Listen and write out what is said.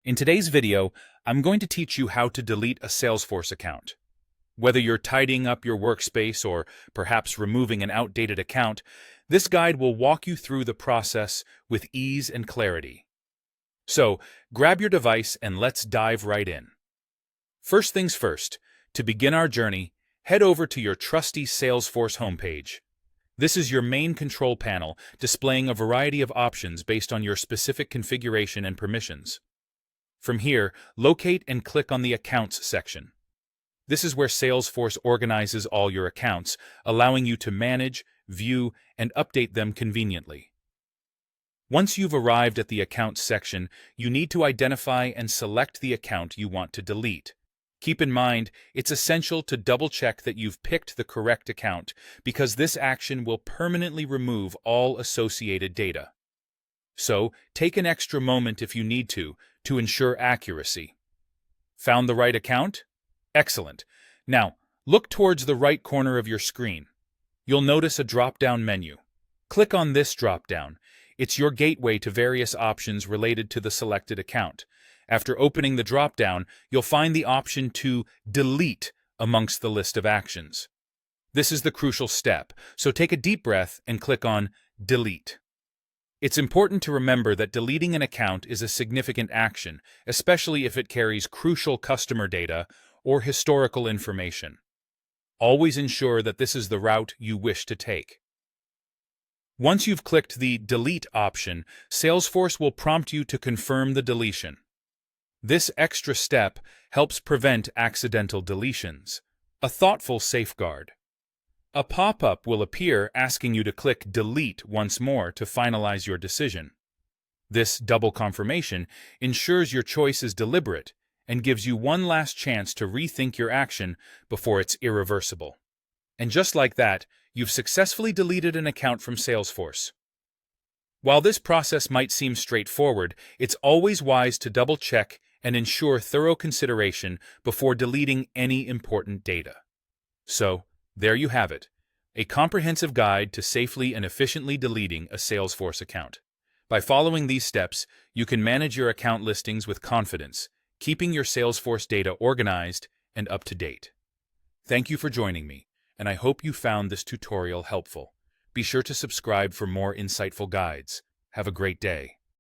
In today's video, I'm going to teach you how to delete a Salesforce account. Whether you're tidying up your workspace or perhaps removing an outdated account, this guide will walk you through the process with ease and clarity. So, grab your device and let's dive right in. First things first, to begin our journey, head over to your trusty Salesforce homepage. This is your main control panel, displaying a variety of options based on your specific configuration and permissions. From here, locate and click on the Accounts section. This is where Salesforce organizes all your accounts, allowing you to manage, view, and update them conveniently. Once you've arrived at the Accounts section, you need to identify and select the account you want to delete. Keep in mind, it's essential to double-check that you've picked the correct account, because this action will permanently remove all associated data. So, take an extra moment if you need to ensure accuracy. Found the right account? Excellent. Now, look towards the right corner of your screen. You'll notice a drop-down menu. Click on this drop-down. It's your gateway to various options related to the selected account. After opening the drop-down, you'll find the option to delete amongst the list of actions. This is the crucial step, so take a deep breath and click on Delete. It's important to remember that deleting an account is a significant action, especially if it carries crucial customer data or historical information. Always ensure that this is the route you wish to take. Once you've clicked the Delete option, Salesforce will prompt you to confirm the deletion. This extra step helps prevent accidental deletions, a thoughtful safeguard. A pop-up will appear asking you to click Delete once more to finalize your decision. This double confirmation ensures your choice is deliberate and gives you one last chance to rethink your action before it's irreversible. And just like that, you've successfully deleted an account from Salesforce. While this process might seem straightforward, it's always wise to double-check and ensure thorough consideration before deleting any important data. So, there you have it, a comprehensive guide to safely and efficiently deleting a Salesforce account. By following these steps, you can manage your account listings with confidence, keeping your Salesforce data organized and up to date. Thank you for joining me, and I hope you found this tutorial helpful. Be sure to subscribe for more insightful guides. Have a great day.